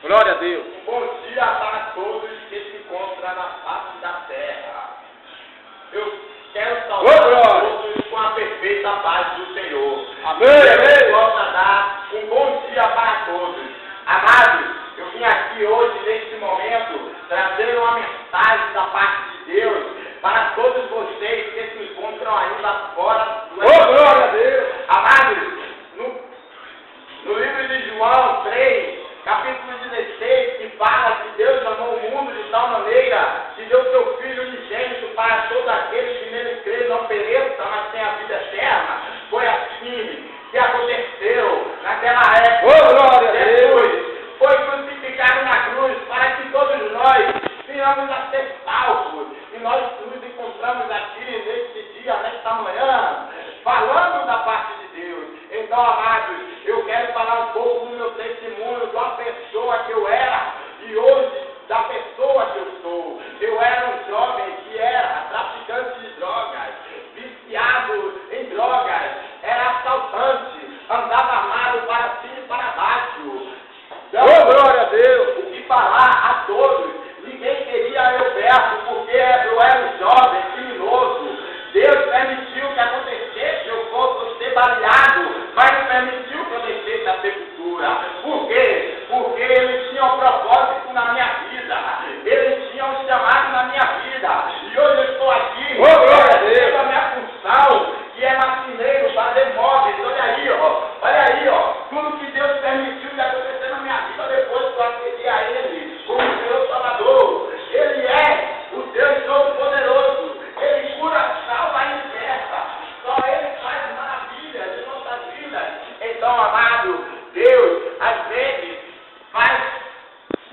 Glória a Deus. Bom dia para todos que se encontram na face da terra. Eu quero saudar todos com a perfeita paz do Senhor. Amém. Eu possa dar um bom dia para todos. Amados, eu vim aqui hoje, neste momento, trazer uma mensagem da parte de Deus para todos vocês que se encontram ainda fora do glória a Deus. Amados, no livro de João 3, capítulo 16, que fala que Deus amou o mundo de tal maneira que deu seu Filho unigênito para todos aqueles que nele creem, não pereçam, mas tenham a vida eterna. Foi assim que aconteceu naquela época. Glória a Deus. Jesus foi crucificado na cruz para que todos nós venhamos a ser salvos. E nós nos encontramos aqui neste dia, nesta manhã, falando da parte de Deus. Então, amados, eu quero falar um pouco do meu testemunho, da pessoa que eu era e hoje da pessoa que eu sou. Eu era um jovem que era traficante de drogas, viciado em drogas, era assaltante, andava armado para cima e para baixo. Glória a Deus. O que falar a todos? Ninguém queria eu perto porque eu era um jovem criminoso. Deus permitiu que acontecesse, eu fosse ser baleado, mas não permitiu que eu descesse a sepultura. Por quê? Porque Ele tinha um propósito na minha vida. Ele tinha um chamado na minha vida. E hoje eu estou aqui, Deus. a minha função, que é marceneiro, fazer móveis. Olha aí, ó. Tudo que Deus permitiu de acontecer na minha vida depois que eu acedi a Ele como meu Salvador. Ele é o Deus Todo-Poderoso. Ele cura, salva e liberta. Só Ele faz maravilhas em nossas vidas. Então, amado, Deus, às vezes,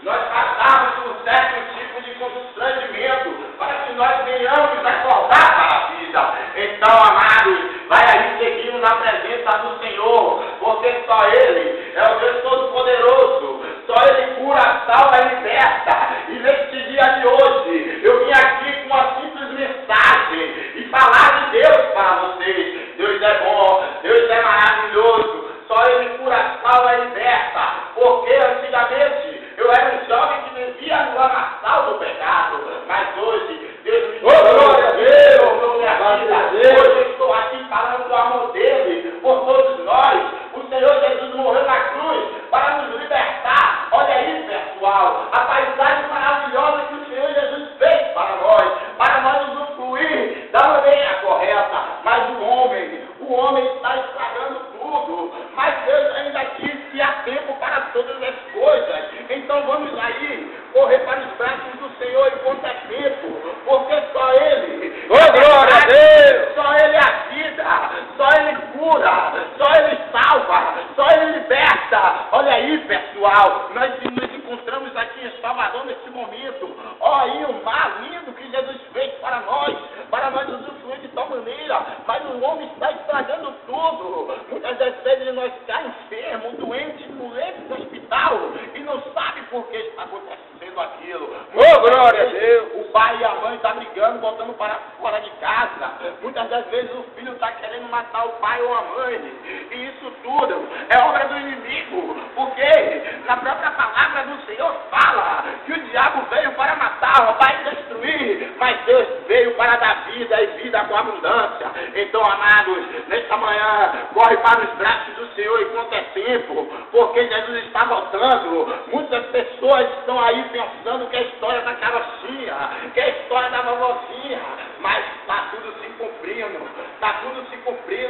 nós passamos por um certo tipo de constrangimento para que nós venhamos acordar para a vida. Então, amados, vai aí seguindo na presença do Senhor, porque só Ele é o Deus Todo-Poderoso. Só Ele cura, salva e liberta. E neste dia de hoje, eu vim aqui com uma simples mensagem e falar de Deus para vocês. Deus é bom, Deus é maravilhoso. Só Ele cura, salva e liberta. Porque antigamente eu era um jovem que vivia no lamaçal do pecado. Mas hoje, Deus me glória a Deus. Minha vida. Hoje eu estou aqui falando do amor dele por todos nós. O Senhor Jesus morreu na cruz para nos libertar. Olha aí, pessoal, a paisagem maravilhosa que o Senhor Jesus fez para nós usufruir da maneira correta. Mas o homem está estragando tudo. Mas Deus ainda disse que há tempo para todas as coisas. Então vamos aí correr para os braços do Senhor enquanto é tempo, porque só Ele, glória a Deus. Só Ele é a vida, só Ele cura, só Ele salva, só Ele liberta. Olha aí, pessoal, nós nos encontramos aqui em Salvador nesse momento. Olha aí o mar lindo que Jesus fez para nós usufruir de tal maneira, mas o homem está estragando tudo. Muitas das vezes nós caímos enfermos, doentes, no hospital e não sabe por que está acontecendo aquilo. Glória a Deus. O pai e a mãe estão brigando, botando para fora de casa. Muitas das vezes o filho está querendo matar o pai ou a mãe. E isso tudo é obra do inimigo. Porque na própria palavra do Senhor fala que o diabo veio para matar, roubar e destruir. Mas Deus veio para dar vida e vida com abundância. Então, amados, nesta manhã, corre para os braços do Senhor enquanto é tempo. Porque Jesus está voltando. Muitas pessoas estão aí pensando que é a história da carochinha, que é a história da vovozinha, mas está tudo se cumprindo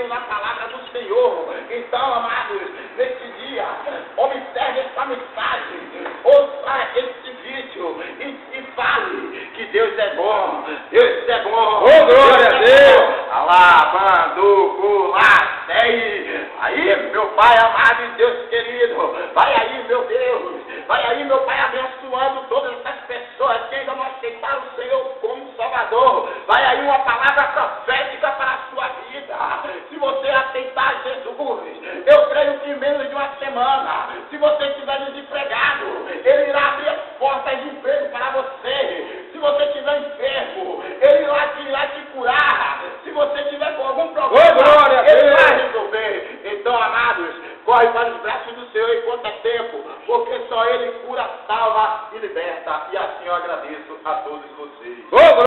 na palavra do Senhor. Então, amados, neste dia, observe esta mensagem, ouça este vídeo e fale que Deus é bom, Deus é bom. Glória a Deus. Alabando, culateie. Aí, meu Pai amado e Deus querido, vai aí, meu Deus, vai aí, meu Pai, abençoando todas essas pessoas que ainda não aceitaram o Senhor como Salvador. Vai aí uma palavra profética para a sua vida. Se você aceitar Jesus, eu creio que em menos de uma semana, se você estiver desempregado, Ele irá abrir as portas de emprego para você. Se você estiver enfermo, Ele irá te curar. Se você estiver com algum problema, Ele vai resolver. Então, amados, corre para os braços do Senhor enquanto é tempo, porque só Ele cura, salva e liberta. E assim eu agradeço a todos vocês. Ô,